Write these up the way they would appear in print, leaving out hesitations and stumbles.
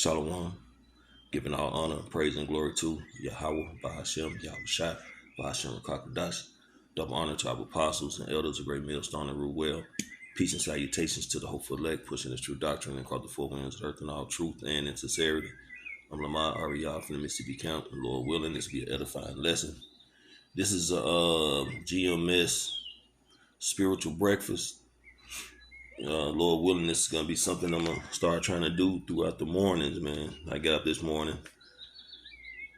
Shalom, giving all honor, praise, and glory to Yahweh, Bahashem, Yahweh Shai, Bahashem, Kakadash. Double honor to our apostles and elders of Great Millstone and rule well. Peace and salutations to the hopeful elect, pushing this true doctrine and called the four winds of earth in all truth and in sincerity. I'm Lamar Ariyah from the Mississippi Count, and Lord willing, this will be an edifying lesson. This is a GMS spiritual breakfast. Lord willing, this is going to be something I'm going to start trying to do throughout the mornings, man. I got up this morning,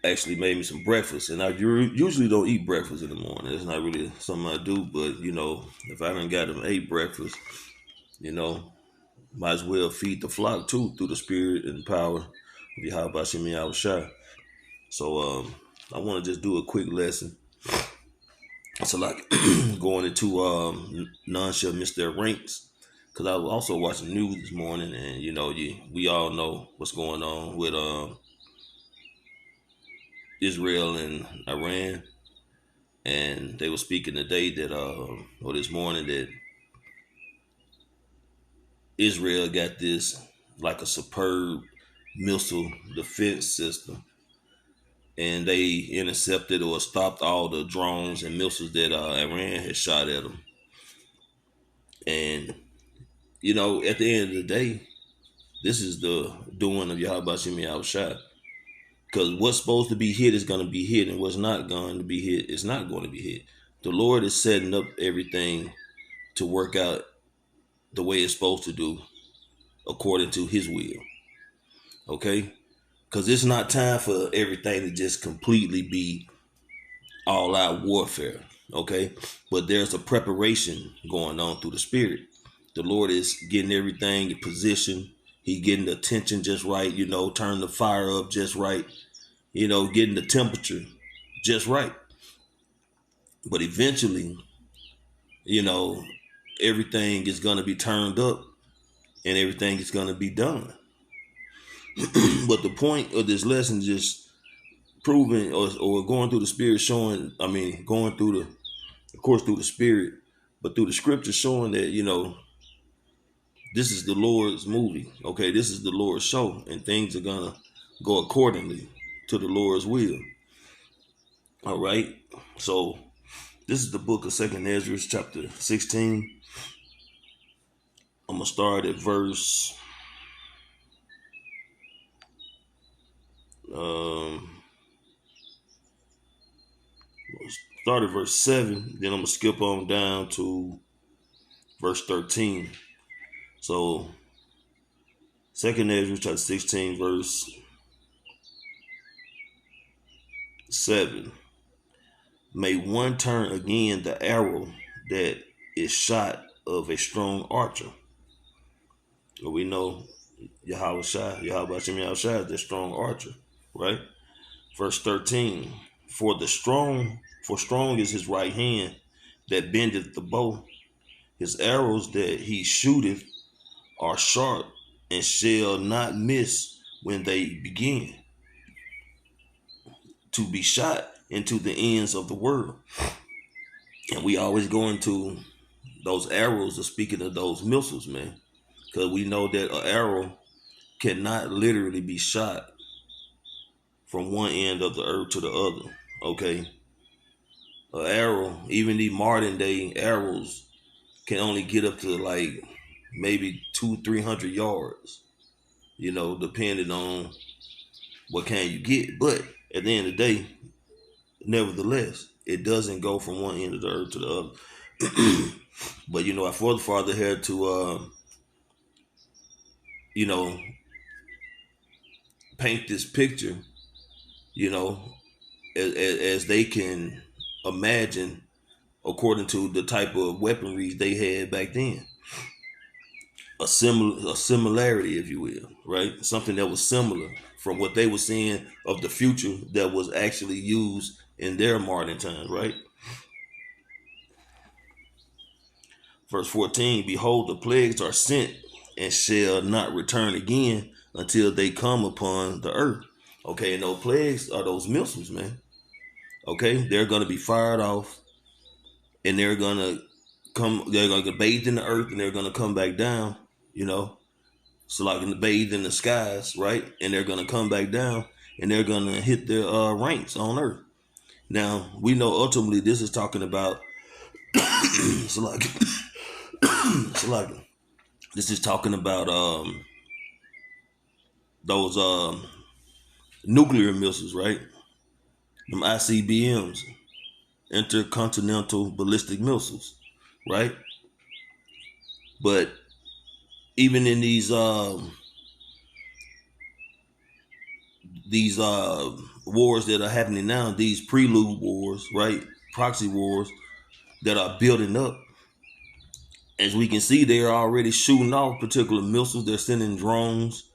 actually made me some breakfast, and I usually don't eat breakfast in the morning. It's not really something I do, but, if I done got them ate breakfast, might as well feed the flock too through the spirit and power of Yahweh Bashem Yahweh Shai. So I want to just do a quick lesson. So like going into none shall miss their ranks. Because I was also watching the news this morning, and we all know what's going on with Israel and Iran, and they were speaking today that or this morning that Israel got this like a superb missile defense system, and they intercepted or stopped all the drones and missiles that Iran had shot at them. And at the end of the day, this is the doing of Yahweh Bashem Yahweh Shai. Because what's supposed to be hit is going to be hit, and what's not going to be hit is not going to be hit. The Lord is setting up everything to work out the way it's supposed to do, according to His will. Okay? Because it's not time for everything to just completely be all-out warfare. Okay? But there's a preparation going on through the Spirit. The Lord is getting everything in position. He's getting the attention just right, turn the fire up just right. Getting the temperature just right. But eventually, everything is going to be turned up and everything is going to be done. But the point of this lesson is just proving or going through the spirit going through through the spirit, but through the scripture showing that, this is the Lord's movie. Okay, this is the Lord's show, and things are going to go accordingly to the Lord's will. All right. So this is the book of 2nd Ezra, chapter 16. I'm going to start at verse verse 7. Then I'm going to skip on down to verse 13. So 2nd Ezra, chapter 16, verse 7. May one turn again the arrow that is shot of a strong archer. Well, we know Yahweh Bashem Yahweh Shai is the strong archer, right? Verse 13. For strong is his right hand that bendeth the bow. His arrows that he shooteth are sharp and shall not miss when they begin to be shot into the ends of the world. And we always go into those arrows of speaking of those missiles, man, because we know that an arrow cannot literally be shot from one end of the earth to the other. Okay, an arrow, even the modern day arrows, can only get up to like maybe 200-300 yards, depending on what kind you get. But at the end of the day, nevertheless, it doesn't go from one end of the earth to the other. But our forefather had to paint this picture, as they can imagine according to the type of weaponry they had back then. A similarity, if you will, right? Something that was similar from what they were seeing of the future that was actually used in their modern times, right? Verse 14, behold, the plagues are sent and shall not return again until they come upon the earth. Okay, and those plagues are those missiles, man. Okay, they're going to be fired off, and they're going to get bathed in the earth, and they're going to come back down, So like bathe in the skies, right? And they're gonna come back down and they're gonna hit their ranks on earth. Now we know ultimately this is talking about so like so like this is talking about those nuclear missiles, right? Them ICBMs, intercontinental ballistic missiles, right? But even in these wars that are happening now, these prelude wars, right? Proxy wars that are building up. As we can see, they're already shooting off particular missiles. They're sending drones,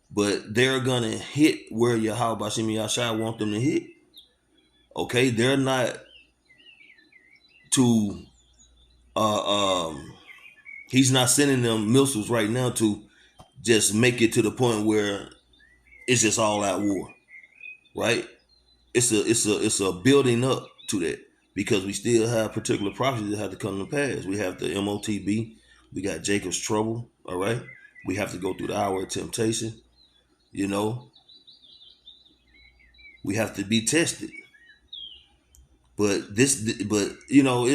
but they're gonna hit where Yahweh Bashim Yashai want them to hit. Okay, they're not to. He's not sending them missiles right now to just make it to the point where it's just all out war, right? It's a building up to that because we still have particular prophecies that have to come to pass. We have the MOTB, we got Jacob's trouble, all right. We have to go through the hour of temptation, you know. We have to be tested, but you know,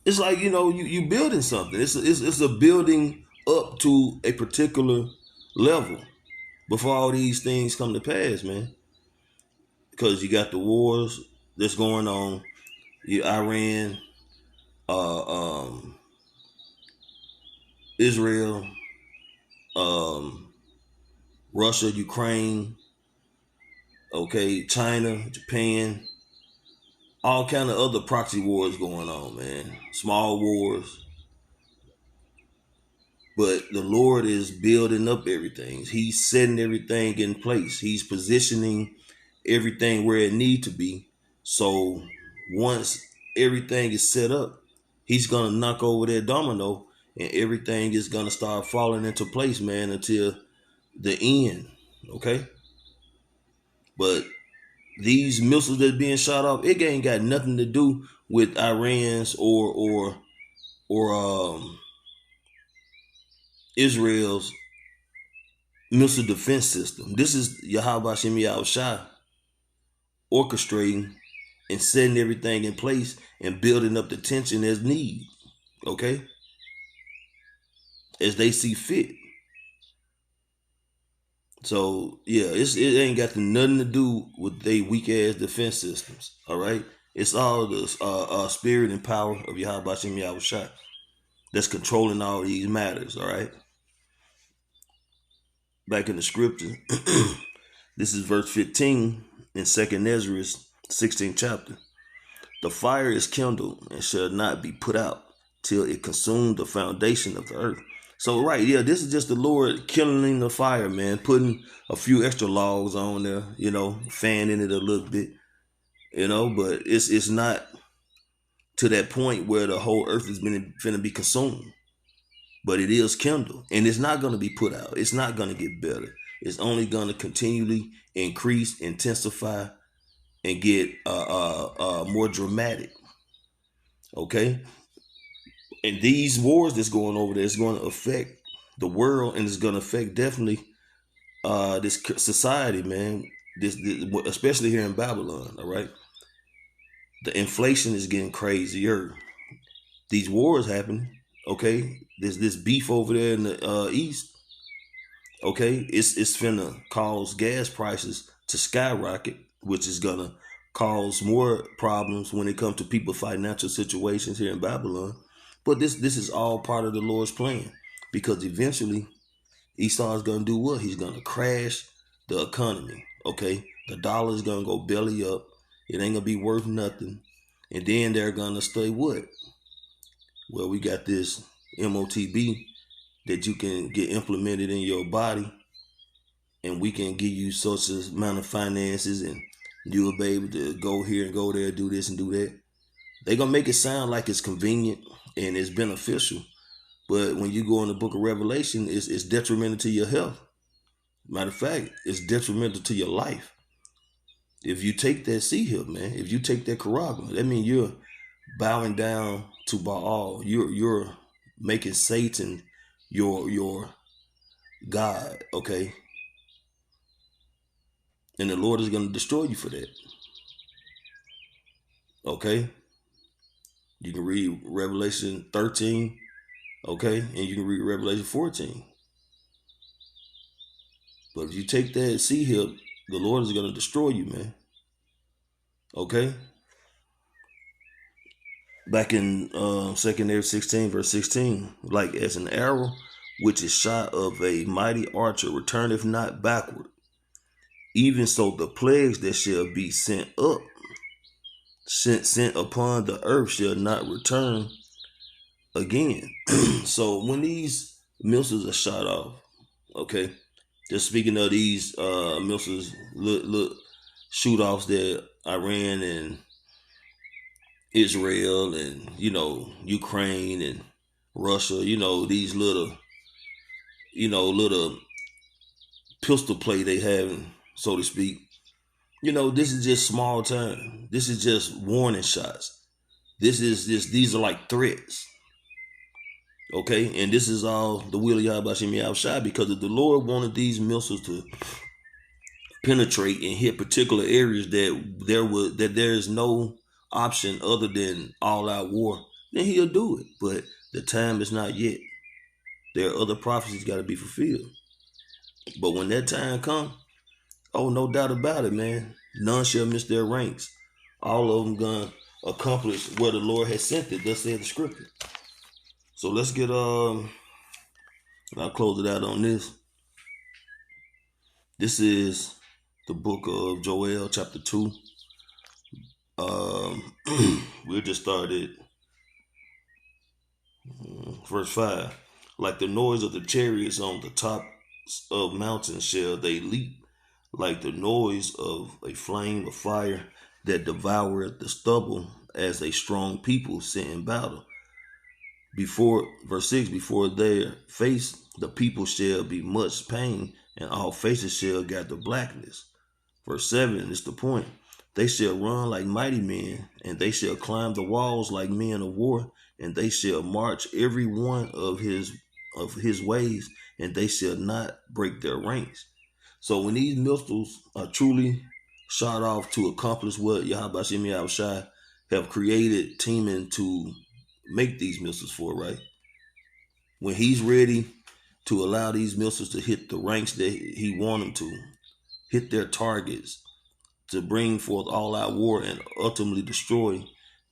it's like, you know, you building something. It's a building up to a particular level before all these things come to pass, man. Because you got the wars that's going on, Iran, Israel, Russia, Ukraine, okay, China, Japan, all kind of other proxy wars going on, man. Small wars. But the Lord is building up everything. He's setting everything in place. He's positioning everything where it need to be. So once everything is set up, he's gonna knock over that domino and everything is gonna start falling into place, man, until the end. Okay? But these missiles that's being shot off, it ain't got nothing to do with Iran's or Israel's missile defense system. This is Yahweh Shem Shai orchestrating and setting everything in place and building up the tension as need, okay? As they see fit. So yeah, it ain't got nothing to do with they weak ass defense systems. All right, it's all the spirit and power of Yahweh Shem Yahushua that's controlling all these matters. All right. Back in the scripture, this is verse 15 in 2nd Ezra 16th chapter. The fire is kindled and shall not be put out till it consume the foundation of the earth. So right, yeah, this is just the Lord kindling the fire, man, putting a few extra logs on there, you know, fanning it a little bit, you know, but it's not to that point where the whole earth is finna be consumed. But it is kindled, and it's not going to be put out. It's not going to get better. It's only going to continually increase, intensify, and get more dramatic. Okay, and these wars that's going over there is going to affect the world, and it's going to affect definitely this society, man. This especially here in Babylon. All right, the inflation is getting crazier. These wars happening. Okay, there's this beef over there in the east. Okay, it's finna cause gas prices to skyrocket, which is gonna cause more problems when it comes to people's financial situations here in Babylon. But this is all part of the Lord's plan, because eventually Esau is gonna do what? He's gonna crash the economy. Okay, the dollar is gonna go belly up. It ain't gonna be worth nothing, and then they're gonna stay what? Well, we got this MOTB that you can get implemented in your body, and we can give you such a amount of finances, and you will be able to go here and go there, do this and do that. They're going to make it sound like it's convenient and it's beneficial. But when you go in the book of Revelation, it's detrimental to your health. Matter of fact, it's detrimental to your life. If you take that C-hip, man, if you take that Karagma, that means you're bowing down to Baal. You're making Satan your God, okay? And the Lord is going to destroy you for that, okay? You can read Revelation 13, okay? And you can read Revelation 14. But if you take that sea hip, the Lord is going to destroy you, man, okay? Back in 2 Samuel 16, verse 16, like as an arrow which is shot of a mighty archer returneth not backward, even so the plagues that shall be sent upon the earth shall not return again. So when these missiles are shot off, okay, just speaking of these missiles, look shoot offs that Iran and Israel and Ukraine and Russia, these little pistol play they have, so to speak. This is just small time. This is just warning shots. These are like threats. Okay, and this is all the will of Yahweh Shem Yahushua, because if the Lord wanted these missiles to penetrate and hit particular areas that there is no option other than all out war, then he'll do it. But the time is not yet. There are other prophecies got to be fulfilled. But when that time comes, oh, no doubt about it, man, none shall miss their ranks. All of them gonna accomplish where the Lord has sent it. Thus said the scripture. So let's get I'll close it out on this. This is the book of Joel, chapter 2. We'll just start at verse 5. Like the noise of the chariots on the top of mountains shall they leap, like the noise of a flame of fire that devoureth the stubble, as a strong people sent in battle. Verse 6, before their face the people shall be much pain, and all faces shall gather blackness. Verse 7 is the point. They shall run like mighty men, and they shall climb the walls like men of war, and they shall march every one of his ways, and they shall not break their ranks. So when these missiles are truly shot off to accomplish what Yahweh Shem Yahushua have created teaming to make these missiles for, right? When he's ready to allow these missiles to hit the ranks that he want them to, hit their targets, to bring forth all-out war and ultimately destroy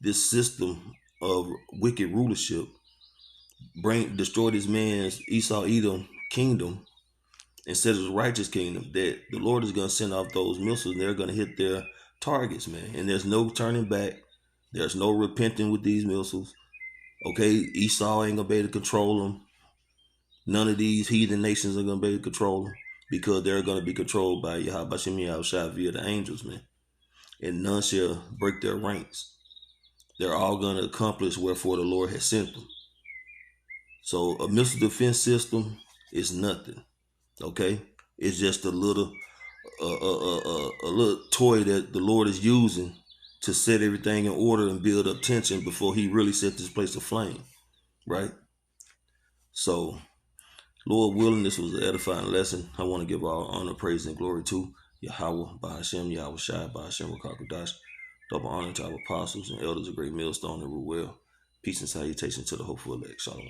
this system of wicked rulership, destroy this man's Esau Edom kingdom instead of his righteous kingdom, that the Lord is going to send off those missiles and they're going to hit their targets, man. And there's no turning back. There's no repenting with these missiles. Okay, Esau ain't going to be able to control them. None of these heathen nations are going to be able to control them, because they're going to be controlled by Yahweh Shem Yahushua via the angels, man. And none shall break their ranks. They're all going to accomplish wherefore the Lord has sent them. So a missile defense system is nothing. Okay, it's just a little toy that the Lord is using to set everything in order and build up tension before he really set this place aflame, right? So, Lord willing, this was an edifying lesson. I want to give all honor, praise, and glory to Yahweh, Bahashem, Yahweh Shai, Bahashem, Rakakadash. Double honor to our apostles and elders of Great Millstone and Ruel. Peace and salutation to the hopeful elect. Shalom.